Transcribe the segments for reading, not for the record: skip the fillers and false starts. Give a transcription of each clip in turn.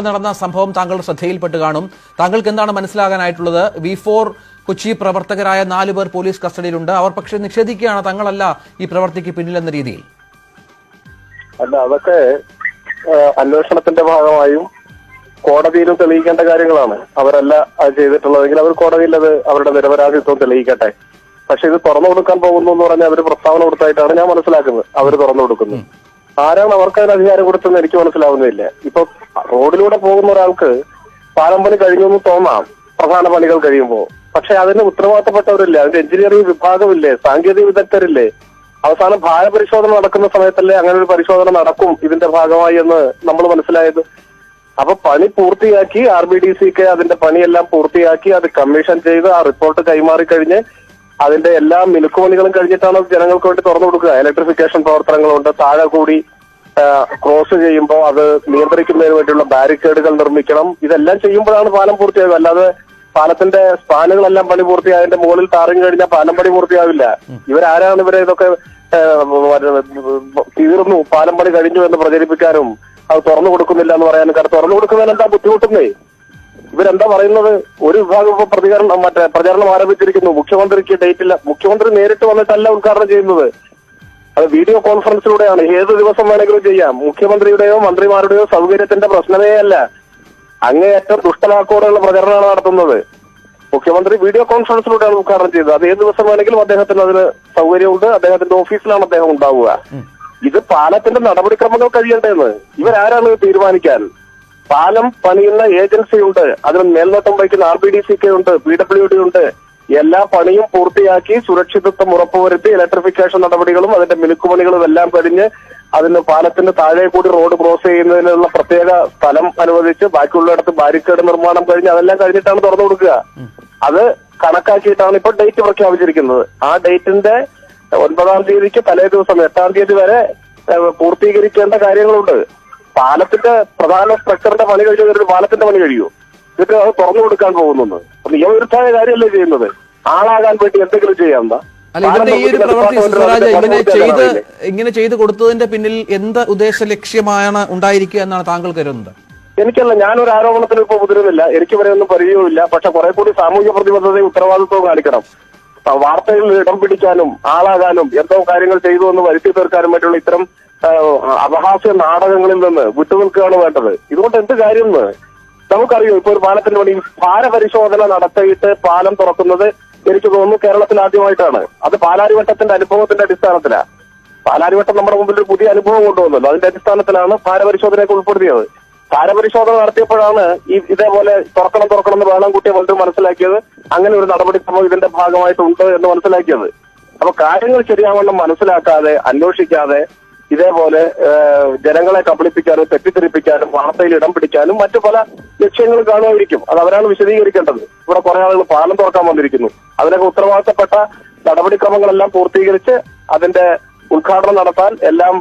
നടന്ന സംഭവം താങ്കളുടെ ശ്രദ്ധയിൽപ്പെട്ട് കാണും. താങ്കൾക്ക് എന്താണ് മനസ്സിലാകാനായിട്ടുള്ളത്? V4 കൊച്ചി പ്രവർത്തകരായ 4 പേർ പോലീസ് കസ്റ്റഡിയിലുണ്ട്. അവർ പക്ഷേ നിഷേധിക്കുകയാണ് തങ്ങളല്ല ഈ പ്രവർത്തിക്ക് പിന്നിലെന്ന രീതിയിൽ. അല്ല, അതൊക്കെ അന്വേഷണത്തിന്റെ ഭാഗമായും കോടതിയിലും തെളിയിക്കേണ്ട കാര്യങ്ങളാണ്. അവരല്ല അത് ചെയ്തിട്ടുള്ളതെങ്കിൽ അവർ കോടതിയിൽ അത് അവരുടെ നിരപരാധിത്വം തെളിയിക്കട്ടെ. പക്ഷെ ഇത് തുറന്നു കൊടുക്കാൻ പോകുന്നു എന്ന് പറഞ്ഞാൽ അവർ പ്രസ്താവന കൊടുത്തായിട്ടാണ് ഞാൻ മനസ്സിലാക്കുന്നത്. അവർ തുറന്നു കൊടുക്കുന്നു. ആരാണ് അവർക്ക് അതിന് അധികാരം കൊടുത്തെന്ന് എനിക്ക് മനസ്സിലാവുന്നില്ല. ഇപ്പൊ റോഡിലൂടെ പോകുന്ന ഒരാൾക്ക് പാലം പണി കഴിഞ്ഞു എന്ന് തോന്നാം പ്രധാന പണികൾ കഴിയുമ്പോൾ. പക്ഷെ അതിന് ഉത്തരവാദിത്തപ്പെട്ടവരില്ലേ? അതിന്റെ എഞ്ചിനീയറിംഗ് വിഭാഗമില്ലേ? സാങ്കേതിക വിദഗ്ധരില്ലേ? അവസാനം ഭാരപരിശോധന നടക്കുന്ന സമയത്തല്ലേ അങ്ങനെ ഒരു പരിശോധന നടക്കും ഇതിന്റെ ഭാഗമായി എന്ന് നമ്മൾ മനസ്സിലായത്. അപ്പൊ പണി പൂർത്തിയാക്കി RBDCക്ക് അതിന്റെ പണിയെല്ലാം പൂർത്തിയാക്കി അത് കമ്മീഷൻ ചെയ്ത് ആ റിപ്പോർട്ട് കൈമാറി കഴിഞ്ഞ് അതിന്റെ എല്ലാ മിനുക്കുപണികളും കഴിഞ്ഞിട്ടാണ് ജനങ്ങൾക്ക് വേണ്ടി തുറന്നു കൊടുക്കുക. ഇലക്ട്രിഫിക്കേഷൻ പ്രവർത്തനങ്ങളുണ്ട്. താഴെ കൂടി ക്രോസ് ചെയ്യുമ്പോൾ അത് നിയന്ത്രിക്കുന്നതിന് വേണ്ടിയുള്ള ബാരിക്കേഡുകൾ നിർമ്മിക്കണം. ഇതെല്ലാം ചെയ്യുമ്പോഴാണ് പാലം പൂർത്തിയാകുക. അല്ലാതെ പാലത്തിന്റെ സ്പാനുകളെല്ലാം പണി പൂർത്തിയായതിന്റെ മുകളിൽ ടാറിങ് കഴിഞ്ഞാൽ പാലം പണി പൂർത്തിയാവില്ല. ഇവരാരാണ് ഇവരെ ഇതൊക്കെ തീർന്നു പാലം പണി കഴിഞ്ഞു എന്ന് പ്രചരിപ്പിക്കാനും അത് തുറന്നു കൊടുക്കുന്നില്ല എന്ന് പറയാനും? കാരണം തുറന്നു കൊടുക്കുന്നതിന് എന്താ ബുദ്ധിമുട്ടുന്നേ? ഇവരെന്താ പറയുന്നത്? ഒരു വിഭാഗം ഇപ്പൊ പ്രചരണം ആരംഭിച്ചിരിക്കുന്നു. മുഖ്യമന്ത്രിക്ക് ഡേറ്റില്ല. മുഖ്യമന്ത്രി നേരിട്ട് വന്നിട്ടല്ല ഉദ്ഘാടനം ചെയ്യുന്നത്. അത് വീഡിയോ കോൺഫറൻസിലൂടെയാണ്. ഏത് ദിവസം വേണമെങ്കിലും ചെയ്യാം. മുഖ്യമന്ത്രിയുടെയോ മന്ത്രിമാരുടെയോ സൗകര്യത്തിന്റെ പ്രശ്നമേ അല്ല. അങ്ങേയറ്റം ദുഷ്ടലാക്കോടെയുള്ള പ്രചരണമാണ് നടത്തുന്നത്. മുഖ്യമന്ത്രി വീഡിയോ കോൺഫറൻസിലൂടെയാണ് ഉദ്ഘാടനം ചെയ്തത്. അത് ഏത് ദിവസം വേണമെങ്കിലും അദ്ദേഹത്തിന് അതിന് സൗകര്യമുണ്ട്. അദ്ദേഹത്തിന്റെ ഓഫീസിലാണ് അദ്ദേഹം ഉണ്ടാവുക. ഇത് പാലത്തിന്റെ നടപടിക്രമങ്ങൾ കഴിയണ്ടേന്ന് ഇവരാരാണ് തീരുമാനിക്കാൻ? പാലം പണിയുന്ന ഏജൻസി ഉണ്ട്. അതിന് മേൽനോട്ടം വഹിക്കുന്ന RBDCK ഉണ്ട്, PWD ഉണ്ട്. എല്ലാ പണിയും പൂർത്തിയാക്കി സുരക്ഷിതത്വം ഉറപ്പുവരുത്തി ഇലക്ട്രിഫിക്കേഷൻ നടപടികളും അതിന്റെ മിനുക്കുപണികളും എല്ലാം കഴിഞ്ഞ് അതിന് പാലത്തിന് താഴെ കൂടി റോഡ് ക്രോസ് ചെയ്യുന്നതിനുള്ള പ്രത്യേക സ്ഥലം അനുവദിച്ച് ബാക്കിയുള്ളിടത്ത് ബാരിക്കേഡ് നിർമ്മാണം കഴിഞ്ഞ് അതെല്ലാം കഴിഞ്ഞിട്ടാണ് തുറന്നു കൊടുക്കുക. അത് കണക്കാക്കിയിട്ടാണ് ഇപ്പോൾ ഡേറ്റ് പ്രഖ്യാപിച്ചിരിക്കുന്നത്. ആ ഡേറ്റിന്റെ 9-ാം തീയതിക്ക് തലേ ദിവസം 8-ാം തീയതി വരെ പൂർത്തീകരിക്കേണ്ട കാര്യങ്ങളുണ്ട്. പാലത്തിന്റെ പ്രധാന സ്ട്രക്ചറിന്റെ പണി കഴിഞ്ഞു വരുന്നത് പാലത്തിന്റെ പണി കഴിയൂ. എന്നിട്ട് അത് തുറന്നു കൊടുക്കാൻ പോകുന്നു. നിയമവിരുദ്ധമായ കാര്യമല്ലേ ചെയ്യുന്നത്? ആളാകാൻ വേണ്ടി എന്തെങ്കിലും ചെയ്യാം. അല്ല, ഇവരുടെ ഈ ഒരു പ്രവൃത്തി സ്വരാജ് ഇങ്ങനെ ചെയ്ത് കൊടുത്തതിന്റെ പിന്നിൽ എന്ത് ഉദ്ദേശ ലക്ഷ്യമാണ് ഉണ്ടായിരിക്കുക എന്നാണ് താങ്കൾ കരുതുന്നത്? എനിക്കല്ല, ഞാനൊരു ആരോപണത്തിന് ഇപ്പൊ മുതിരുന്നില്ല. എനിക്ക് വരെ ഒന്നും പരിചയവുമില്ല. പക്ഷെ കുറെ കൂടി സാമൂഹ്യ പ്രതിബദ്ധതയും ഉത്തരവാദിത്വവും കാണിക്കണം. വാർത്തകളിൽ ഇടം പിടിക്കാനും ആളാകാനും എന്തോ കാര്യങ്ങൾ ചെയ്തു എന്ന് വരുത്തി തീർക്കാനും വേണ്ടിയുള്ള ഇത്തരം അപഹാസ്യ നാടകങ്ങളിൽ നിന്ന് വിട്ടുനിൽക്കുകയാണ് വേണ്ടത്. ഇതുകൊണ്ട് എന്ത് കാര്യം എന്ന് നമുക്കറിയാം. ഇപ്പൊ ഒരു പാലത്തിന്റെ പണി ഭാരപരിശോധന നടത്തിയിട്ട് പാലം തുറക്കുന്നത് എനിക്ക് തോന്നുന്നു കേരളത്തിൽ ആദ്യമായിട്ടാണ്. അത് പാലാരിവട്ടത്തിന്റെ അനുഭവത്തിന്റെ അടിസ്ഥാനത്തിലാണ്. പാലാരിവട്ടം നമ്മുടെ മുമ്പിൽ ഒരു പുതിയ അനുഭവം കൊണ്ടുവന്നല്ലോ. അതിന്റെ അടിസ്ഥാനത്തിലാണ് ഭാരപരിശോധനയൊക്കെ ഉൾപ്പെടുത്തിയത്. ഭാരപരിശോധന നടത്തിയപ്പോഴാണ് ഇതേപോലെ തുറക്കണം എന്ന് വേളം കൂട്ടിയ പലരും മനസ്സിലാക്കിയത്. അങ്ങനെ ഒരു നടപടിക്രമം ഇതിന്റെ ഭാഗമായിട്ടുണ്ട് എന്ന് മനസ്സിലാക്കിയത്. അപ്പൊ കാര്യങ്ങൾ ശരിയാവണ്ണം മനസ്സിലാക്കാതെ അന്വേഷിക്കാതെ ഇതേപോലെ ജനങ്ങളെ കബളിപ്പിക്കാനും തെറ്റിദ്ധരിപ്പിക്കാനും വാർത്തയിൽ ഇടം പിടിക്കാനും മറ്റു പല ലക്ഷ്യങ്ങളും കാണുമായിരിക്കും. അത് അവരാണ് വിശദീകരിക്കേണ്ടത്. ഇവിടെ കുറെ ആളുകൾ പാലം തുറക്കാൻ വന്നിരിക്കുന്നു. അതിനൊക്കെ ഉത്തരവാദിത്തപ്പെട്ട നടപടിക്രമങ്ങളെല്ലാം പൂർത്തീകരിച്ച് അതിന്റെ ഉദ്ഘാടനം നടത്താൻ എല്ലാം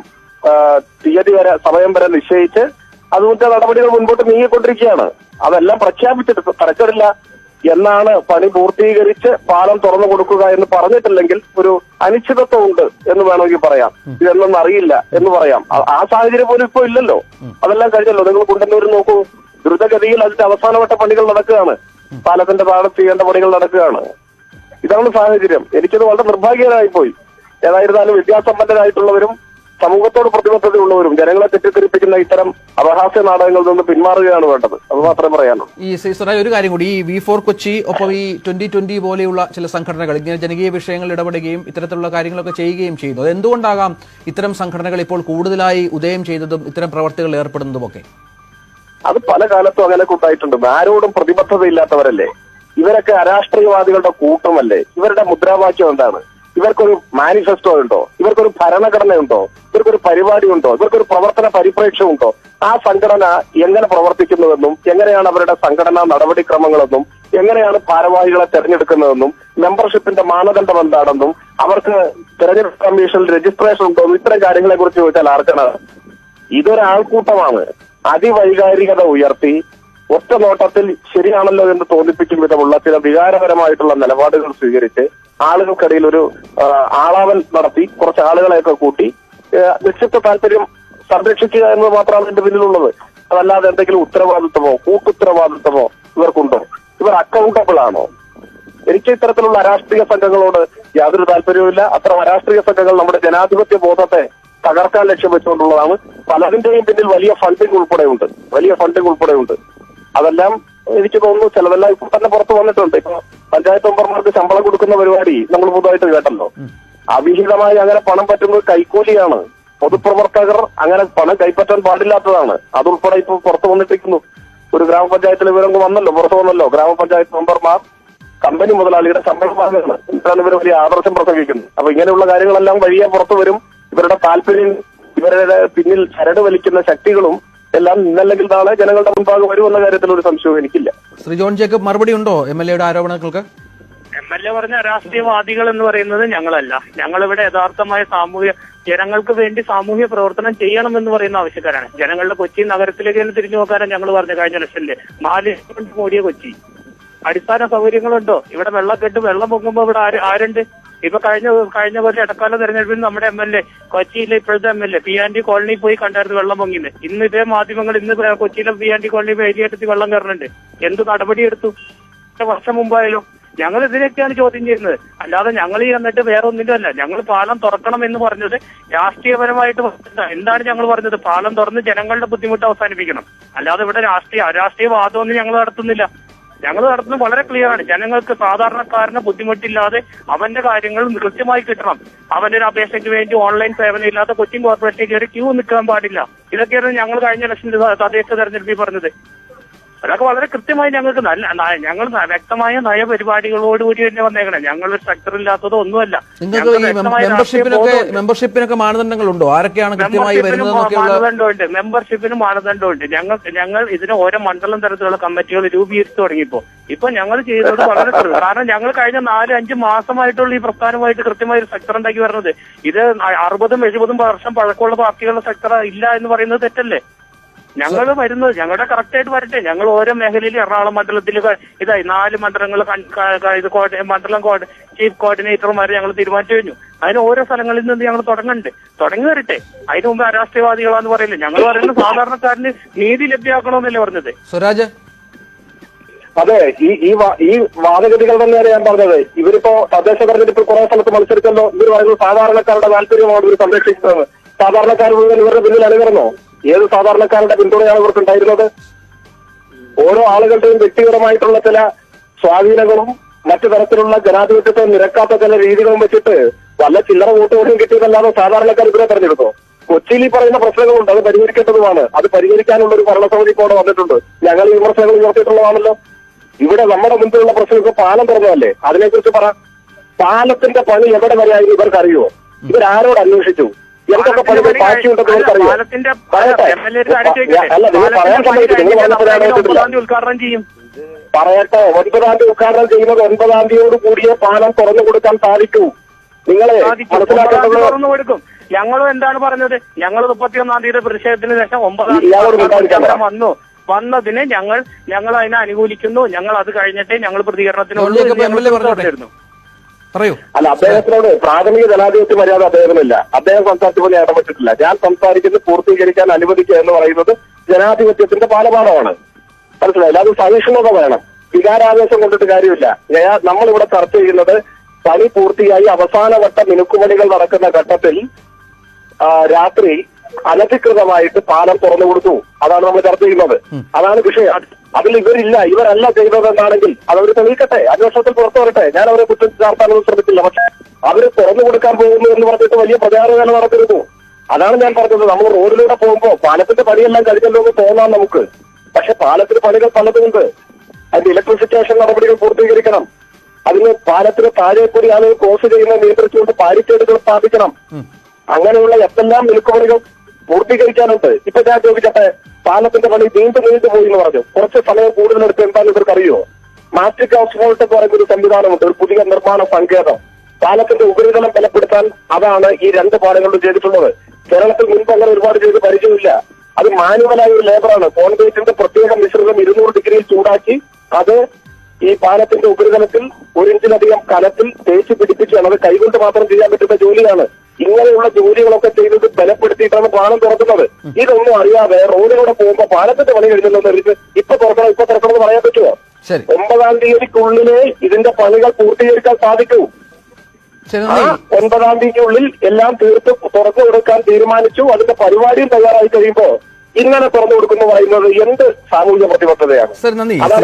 തീയതി വരെ സമയം വരെ നിശ്ചയിച്ച് അതുപോലത്തെ നടപടികൾ മുൻപോട്ട് നീങ്ങിക്കൊണ്ടിരിക്കുകയാണ്. അതെല്ലാം പ്രഖ്യാപിച്ചിട്ട് തരച്ചിടില്ല എന്നാണ് പണി പൂർത്തീകരിച്ച് പാലം തുറന്നു കൊടുക്കുക എന്ന് പറഞ്ഞിട്ടില്ലെങ്കിൽ ഒരു അനിശ്ചിതത്വം ഉണ്ട് എന്ന് വേണമെങ്കിൽ പറയാം. ഇതെന്നൊന്നും അറിയില്ല എന്ന് പറയാം. ആ സാഹചര്യം പോലും ഇപ്പോ ഇല്ലല്ലോ. അതെല്ലാം കഴിഞ്ഞല്ലോ. നിങ്ങൾ കുണ്ടന്നൂർ നോക്കൂ, ദ്രുതഗതിയിൽ അതിന്റെ അവസാനവട്ട പണികൾ നടക്കുകയാണ്. പാലത്തിന്റെ താഴെ ചെയ്യേണ്ട പണികൾ നടക്കുകയാണ്. ഇതാണ് സാഹചര്യം. എനിക്കത് വളരെ നിർഭാഗ്യകരമായി പോയി. ഏതായിരുന്നാലും വിദ്യാസമ്പന്നരായിട്ടുള്ളവരും സമൂഹത്തോട് പ്രതിബദ്ധതയുള്ളവരും ജനങ്ങളെ തെറ്റിദ്ധരിപ്പിക്കുന്ന ഇത്തരം അപഹാസ്യ നാടകങ്ങളിൽ നിന്ന് പിന്മാറുകയാണ് വേണ്ടത്. അത് മാത്രമേ പറയാനുള്ളൂ. ഒരു കാര്യം കൂടി, ഈ V4 കൊച്ചി ഒപ്പം ഈ 2020 പോലെയുള്ള ചില സംഘടനകൾ ഇങ്ങനെ ജനകീയ വിഷയങ്ങളിൽ ഇടപെടുകയും ഇത്തരത്തിലുള്ള കാര്യങ്ങളൊക്കെ ചെയ്യുകയും ചെയ്യുന്നു. അത് എന്തുകൊണ്ടാകാം ഇത്തരം സംഘടനകൾ ഇപ്പോൾ കൂടുതലായി ഉദയം ചെയ്തതും ഇത്തരം പ്രവർത്തികളിൽ ഏർപ്പെടുന്നതുമൊക്കെ? അത് പല കാലത്തും അങ്ങനെ ഉണ്ടായിട്ടുണ്ട്. ആരോടും പ്രതിബദ്ധതയില്ലാത്തവരല്ലേ ഇവരൊക്കെ? അരാഷ്ട്രീയവാദികളുടെ കൂട്ടമല്ലേ? ഇവരുടെ മുദ്രാവാക്യം എന്താണ്? ഇവർക്കൊരു മാനിഫെസ്റ്റോ ഉണ്ടോ? ഇവർക്കൊരു ഭരണഘടനയുണ്ടോ? ഇവർക്കൊരു പരിപാടി ഉണ്ടോ? ഇവർക്കൊരു പ്രവർത്തന പരിപ്രേക്ഷ്യമുണ്ടോ? ആ സംഘടന എങ്ങനെ പ്രവർത്തിക്കുന്നുവെന്നും എങ്ങനെയാണ് അവരുടെ സംഘടനാ നടപടിക്രമങ്ങളെന്നും എങ്ങനെയാണ് ഭാരവാഹികളെ തെരഞ്ഞെടുക്കുന്നതെന്നും മെമ്പർഷിപ്പിന്റെ മാനദണ്ഡം എന്താണെന്നും അവർക്ക് തെരഞ്ഞെടുപ്പ് കമ്മീഷനിൽ രജിസ്ട്രേഷൻ ഉണ്ടോ? ഇത്തരം കാര്യങ്ങളെ കുറിച്ച് ചോദിച്ചാൽ ആർക്കാണ്? ഇതൊരാൾക്കൂട്ടമാണ്. അതിവൈകാരികത ഉയർത്തി ഒറ്റ നോട്ടത്തിൽ ശരിയാണല്ലോ എന്ന് തോന്നിപ്പിക്കും വിധമുള്ള ചില വികാരപരമായിട്ടുള്ള നിലപാടുകൾ സ്വീകരിച്ച് ആളുകൾക്കിടയിൽ ഒരു ആളാവൽ നടത്തി കുറച്ച് ആളുകളെയൊക്കെ കൂട്ടി നിശ്ചിത താല്പര്യം സംരക്ഷിക്കുക എന്നത് മാത്രമാണ് ഇതിന്റെ പിന്നിലുള്ളത്. അതല്ലാതെ എന്തെങ്കിലും ഉത്തരവാദിത്വമോ കൂട്ടുത്തരവാദിത്വമോ ഇവർക്കുണ്ടോ? ഇവർ അക്കൗണ്ടബിൾ ആണോ? എനിക്ക് ഇത്തരത്തിലുള്ള അരാഷ്ട്രീയ സംഘങ്ങളോട് യാതൊരു താല്പര്യവുമില്ല. അത്തരം അരാഷ്ട്രീയ സംഘങ്ങൾ നമ്മുടെ ജനാധിപത്യ ബോധത്തെ തകർക്കാൻ ലക്ഷ്യം വെച്ചുകൊണ്ടുള്ളതാണ്. പലതിന്റെയും പിന്നിൽ വലിയ ഫണ്ടിങ് ഉൾപ്പെടെയുണ്ട്. അതെല്ലാം എനിക്ക് തോന്നുന്നു ചിലതെല്ലാം ഇപ്പോൾ തന്നെ പുറത്തു വന്നിട്ടുണ്ട്. ഇപ്പൊ പഞ്ചായത്ത് മെമ്പർമാർക്ക് ശമ്പളം കൊടുക്കുന്ന പരിപാടി നമ്മൾ പുതുതായിട്ട് കേട്ടല്ലോ. അവിഹിതമായി അങ്ങനെ പണം പറ്റുന്നത് കൈക്കൂലിയാണ്. പൊതുപ്രവർത്തകർ അങ്ങനെ പണം കൈപ്പറ്റാൻ പാടില്ലാത്തതാണ്. അതുൾപ്പെടെ ഇപ്പോൾ പുറത്തു വന്നിട്ടിരിക്കുന്നു. ഒരു ഗ്രാമപഞ്ചായത്തിലെ വിവരം പുറത്തു വന്നല്ലോ. ഗ്രാമപഞ്ചായത്ത് മെമ്പർമാർ കമ്പനി മുതലാളിയുടെ ശമ്പളം വാങ്ങുകയാണ്. ഇതാണ് ഇവർ വലിയ ആദർശം പ്രസംഗിക്കുന്നത്. അപ്പൊ ഇങ്ങനെയുള്ള കാര്യങ്ങളെല്ലാം വഴിയെ പുറത്തു വരും. ഇവരുടെ താല്പര്യം, ഇവരുടെ പിന്നിൽ ചരട് വലിക്കുന്ന ശക്തികളും എല്ലാം ഇന്നല്ലെങ്കിൽ നാളെ ജനങ്ങളുടെ മുൻപാകെ വരുമെന്ന കാര്യത്തിൽ ഒരു സംശയവും എനിക്കില്ല. ശ്രീ ജോൺ ജേക്കബ്, മറുപടി ഉണ്ടോ MLA-യുടെ ആരോപണങ്ങൾക്ക്? MLA പറഞ്ഞ രാഷ്ട്രീയവാദികൾ എന്ന് പറയുന്നത് ഞങ്ങളല്ല. ഞങ്ങളിവിടെ യഥാർത്ഥമായ ജനങ്ങൾക്ക് വേണ്ടി സാമൂഹ്യ പ്രവർത്തനം ചെയ്യണമെന്ന് പറയുന്ന ആവശ്യക്കാരാണ്. ജനങ്ങളുടെ കൊച്ചി നഗരത്തിലേക്ക് തന്നെ തിരിഞ്ഞു നോക്കാനാണ് ഞങ്ങൾ പറഞ്ഞു. കഴിഞ്ഞ ഇലക്ഷനില് മാലിന്യം മൂടിയ കൊച്ചി, അടിസ്ഥാന സൗകര്യങ്ങളുണ്ടോ? ഇവിടെ വെള്ളക്കെട്ട്, വെള്ളം പൊങ്ങുമ്പോ ഇവിടെ ആരുണ്ട്? ഇപ്പൊ കഴിഞ്ഞ പോലെ ഇടക്കാല തെരഞ്ഞെടുപ്പിൽ നമ്മുടെ MLA, കൊച്ചിയിലെ ഇപ്പോഴത്തെ MLA PND കോളനി പോയി കണ്ടായിരുന്നു വെള്ളം പൊങ്ങിന്ന്. ഇന്ന് ഇതേ മാധ്യമങ്ങൾ കൊച്ചിയിലെ PND കോളനി ഏരിയത്തിൽ വെള്ളം കയറുന്നുണ്ട്. എന്ത് നടപടിയെടുത്തു? വർഷം മുമ്പായാലും ഞങ്ങൾ ഇതിനൊക്കെയാണ് ചോദ്യം ചെയ്യുന്നത്. അല്ലാതെ ഞങ്ങൾ ഈ എന്നിട്ട് വേറെ ഒന്നിന്റെ അല്ല. ഞങ്ങൾ പാലം തുറക്കണം എന്ന് പറഞ്ഞത് രാഷ്ട്രീയപരമായിട്ട് എന്താണ് ഞങ്ങൾ പറഞ്ഞത്? പാലം തുറന്ന് ജനങ്ങളുടെ ബുദ്ധിമുട്ട് അവസാനിപ്പിക്കണം. അല്ലാതെ ഇവിടെ അരാഷ്ട്രീയ വാദമൊന്നും ഞങ്ങൾ നടത്തുന്നില്ല. ഞങ്ങൾ നടത്തുന്നത് വളരെ ക്ലിയർ ആണ്. ജനങ്ങൾക്ക്, സാധാരണക്കാരന് ബുദ്ധിമുട്ടില്ലാതെ അവന്റെ കാര്യങ്ങൾ കൃത്യമായി കിട്ടണം. അവന്റെ ഒരു അപേക്ഷയ്ക്ക് വേണ്ടി ഓൺലൈൻ സേവനം ഇല്ലാത്ത കൊച്ചിൻ കോർപ്പറേഷനിൽ കയറി ക്യൂ നിൽക്കാൻ പാടില്ല. ഇതൊക്കെയാണ് ഞങ്ങൾ കഴിഞ്ഞ ഇലക്ഷനിൽ തദ്ദേശ തെരഞ്ഞെടുപ്പിൽ പറഞ്ഞത്. അതൊക്കെ വളരെ കൃത്യമായി ഞങ്ങൾക്ക് ഞങ്ങൾ വ്യക്തമായ നയപരിപാടികളോടുകൂടി തന്നെ വന്നേക്കണം. ഞങ്ങളൊരു സ്ട്രക്ചർ ഇല്ലാത്തതോ ഒന്നുമല്ല. മെമ്പർഷിപ്പിനൊക്കെ മാനദണ്ഡങ്ങളുണ്ടോ? ആരൊക്കെയാണ് കൃത്യമായി മാനദണ്ഡമുണ്ട്. മെമ്പർഷിപ്പിന് മാനദണ്ഡമുണ്ട്. ഞങ്ങൾ ഇതിന് ഓരോ മണ്ഡലം തരത്തിലുള്ള കമ്മിറ്റികൾ രൂപീകരിച്ചു തുടങ്ങിയപ്പോ ഇപ്പൊ ഞങ്ങൾ ചെയ്തത് വളരെ കാരണം ഞങ്ങൾ കഴിഞ്ഞ 4-5 മാസമായിട്ടുള്ള ഈ പ്രസ്ഥാനമായിട്ട് കൃത്യമായ ഒരു സെക്ടർ ഉണ്ടാക്കി വരുന്നത്. ഇത് 60-70 വർഷം പഴക്കമുള്ള പാർട്ടികളുടെ സെക്ടർ ഇല്ല എന്ന് പറയുന്നത് തെറ്റല്ലേ? ഞങ്ങൾ വരുന്നത് ഞങ്ങളുടെ കറക്റ്റ് ആയിട്ട് വരട്ടെ. ഞങ്ങൾ ഓരോ മേഖലയിലും എറണാകുളം മണ്ഡലത്തിൽ ഇതായി 4 മണ്ഡലങ്ങൾ മണ്ഡലം ചീഫ് കോർഡിനേറ്റർമാരെ ഞങ്ങൾ തീരുമാനിച്ചു കഴിഞ്ഞു. അതിന് ഓരോ സ്ഥലങ്ങളിൽ നിന്ന് ഞങ്ങൾ തുടങ്ങി വരട്ടെ. അതിന് മുമ്പ് അരാഷ്ട്രീയവാദികളാന്ന് പറയില്ല. ഞങ്ങൾ പറയുന്നത് സാധാരണക്കാരന് നീതി ലഭ്യമാക്കണമെന്നല്ലേ പറഞ്ഞത്. സ്വരാജ്, അതെ, ഈ വാദഗതികൾ തന്നെയാണ് ഞാൻ പറഞ്ഞത്. ഇവരിപ്പോ തദ്ദേശ തെരഞ്ഞെടുപ്പിൽ കുറെ സ്ഥലത്ത് മത്സരിച്ചല്ലോ. ഇവർ പറയുന്നത് സാധാരണക്കാരുടെ താല്പര്യമാണ് ഇവർ സംരക്ഷിക്കുന്നത്. സാധാരണക്കാർ മുഴുവൻ ഇവരുടെ പിന്നിൽ അണിനിരന്നോ? ഏത് സാധാരണക്കാരുടെ പിന്തുണയാണ് ഇവർക്ക് ഉണ്ടായിരുന്നത്? ഓരോ ആളുകളുടെയും വ്യക്തിപരമായിട്ടുള്ള ചില സ്വാധീനങ്ങളും മറ്റു തരത്തിലുള്ള ജനാധിപത്യത്തെ നിരക്കാത്ത ചില രീതികളും വെച്ചിട്ട് വല്ല ചില്ലറ വോട്ടുകളും കിട്ടിയതല്ലാതെ സാധാരണക്കാർ ഇവരെ തെരഞ്ഞെടുത്തോ? കൊച്ചിയിൽ ഈ പറയുന്ന പ്രശ്നങ്ങളുണ്ട്, അത് പരിഹരിക്കേണ്ടതുമാണ്. അത് പരിഹരിക്കാനുള്ള ഒരു ഭരണസമിതി ഇപ്പോൾ അവിടെ വന്നിട്ടുണ്ട്. ഞങ്ങൾ ഈ വിമർശനങ്ങൾ ഉയർത്തിയിട്ടുള്ളതാണല്ലോ. ഇവിടെ നമ്മുടെ മുമ്പിലുള്ള പ്രശ്നം ഇപ്പൊ പാലം തുറന്നതല്ലേ, അതിനെക്കുറിച്ച് പറ. പാലത്തിന്റെ പണി എവിടെ വരെയായി ഇവർക്കറിയുമോ? ഇവരാരോട് അന്വേഷിച്ചു? എന്തൊക്കെ പണികൾ ബാക്കിയുണ്ടെന്ന് ഇവർക്കറിയോ? അല്ല, നിങ്ങൾ പറയാൻ സമയത്ത് ഉദ്ഘാടനം ചെയ്യും. പറയട്ടെ, 9-ാം തീയതി ഉദ്ഘാടനം ചെയ്യുന്നത് 9-ാം തീയതിയോട് കൂടിയ പാലം തുറന്നു കൊടുക്കാൻ സാധിക്കൂ. നിങ്ങളെ തുറന്നു കൊടുക്കും. ഞങ്ങളും എന്താണ് പറഞ്ഞത്? ഞങ്ങൾ 31-ാം തീയതി പ്രതിഷേധത്തിന് ശേഷം 9-ാം തീയതി വന്നതിന് ഞങ്ങൾ അതിനെ അനുകൂലിക്കുന്നു. ഞങ്ങൾ അത് കഴിഞ്ഞിട്ടേ ഞങ്ങൾ പ്രതികരണത്തിന് പറയൂ. അല്ല, അദ്ദേഹത്തിനോട് പ്രാഥമിക ജനാധിപത്യ മര്യാദ അദ്ദേഹത്തിനില്ല. അദ്ദേഹം സംസാരിച്ചപ്പോൾ ഞാൻ ഇടപെട്ടിട്ടില്ല. ഞാൻ സംസാരിക്കുന്നത് പൂർത്തീകരിക്കാൻ അനുവദിക്കുക എന്ന് പറയുന്നത് ജനാധിപത്യത്തിന്റെ ബാലപാഠമാണ്. മനസ്സിലായില്ല? അത് സഹിഷ്ണുത വേണം. വികാരാവേശം കൊണ്ടിട്ട് കാര്യമില്ല. നമ്മളിവിടെ ചർച്ച ചെയ്യുന്നത് പണി പൂർത്തിയായി അവസാനവട്ട മിനുക്കുപണികൾ നടക്കുന്ന ഘട്ടത്തിൽ രാത്രി അനധികൃതമായിട്ട് പാലം തുറന്നു കൊടുത്തു. അതാണ് നമ്മൾ ചർച്ച ചെയ്യുന്നത്. അതാണ് വിഷയം. അതിൽ ഇവരല്ല ചെയ്തതെന്നാണെങ്കിൽ അതവർ തെളിയിക്കട്ടെ, അന്വേഷണത്തിൽ പുറത്തു വരട്ടെ. ഞാൻ അവരെ കുറ്റം ചാർത്താനൊന്നും ശ്രമിച്ചില്ല. പക്ഷെ അവര് തുറന്നു കൊടുക്കാൻ പോകുന്നു എന്ന് പറഞ്ഞിട്ട് വലിയ പ്രചാരവേല നടത്തിയിരുന്നു. അതാണ് ഞാൻ പറഞ്ഞത്. നമ്മൾ റോഡിലൂടെ പോകുമ്പോ പാലത്തിന്റെ പണിയെല്ലാം കഴിഞ്ഞല്ലോ എന്ന് തോന്നാം നമുക്ക്. പക്ഷെ പാലത്തിന് പണികൾ പലതുമുണ്ട്. അതിന്റെ ഇലക്ട്രിഫിക്കേഷൻ നടപടികൾ പൂർത്തീകരിക്കണം. അതിന് പാലത്തിന് താഴെ കൂടി ആളുകൾ ക്രോസ് ചെയ്യുന്നത് നിയന്ത്രിച്ചുകൊണ്ട് ബാരിക്കേഡുകൾ സ്ഥാപിക്കണം. അങ്ങനെയുള്ള എന്തെല്ലാം മിനുക്കുപണികൾ പൂർത്തീകരിക്കാനുണ്ട്. ഇപ്പൊ ഞാൻ ചോദിക്കട്ടെ, പാലത്തിന്റെ പണി നീണ്ടു പോയി എന്ന് പറഞ്ഞു. കുറച്ച് സമയം കൂടുതലെടുത്ത് എന്താണെന്ന് ഇവർക്കറിയോ? മാസ്റ്റിക് ഹൗസ്ഫോൾട്ട് എന്ന് പറയുന്ന ഒരു സംവിധാനമുണ്ട്, ഒരു പുതിയ നിർമ്മാണ സങ്കേതം. പാലത്തിന്റെ ഉപരിതലം ബലപ്പെടുത്താൻ അതാണ് ഈ 2 പാലങ്ങളും ചെയ്തിട്ടുള്ളത്. കേരളത്തിൽ മുൻപ് അങ്ങനെ ഒരുപാട് ചെയ്ത് പരിചയമില്ല. അത് മാനുവലായ ഒരു ലേബറാണ്. കോൺക്രീറ്റിന്റെ പ്രത്യേക മിശ്രിതം 200 ഡിഗ്രിയിൽ ചൂടാക്കി അത് ഈ പാലത്തിന്റെ ഉപരിതലത്തിൽ 1 ഇഞ്ചിലധികം കനത്തിൽ തേച്ച് പിടിപ്പിച്ചാണ്. അത് കൈകൊണ്ട് മാത്രം ചെയ്യാൻ പറ്റുന്ന ജോലിയാണ്. ഇങ്ങനെയുള്ള ജോലികളൊക്കെ ചെയ്തത് ബലപ്പെടുത്തിയിട്ടാണ് പാലം തുറക്കുന്നത്. ഇതൊന്നും അറിയാതെ റോഡിലൂടെ പോകുമ്പോ പാലത്തിന്റെ പണി കഴിഞ്ഞല്ലോ ഇപ്പൊ തുറക്കണം എന്ന് പറയാൻ പറ്റുമോ? ശരി, 9-ാം തീയതിക്കുള്ളിലേ ഇതിന്റെ പണികൾ പൂർത്തീകരിക്കാൻ സാധിക്കൂ. ശരി, ആ 9-ാം തീയതിക്കുള്ളിൽ എല്ലാം തീർത്ത് തുറന്നു കൊടുക്കാൻ തീരുമാനിച്ചു. അതിന്റെ പരിപാടിയും തയ്യാറായി കഴിയുമ്പോ ഇങ്ങനെ തുറന്നു കൊടുക്കുന്നു പറയുന്നത് എന്ത് സാമൂഹിക പ്രതിബദ്ധതയാണ്? സർ, നന്ദി. അതാണ്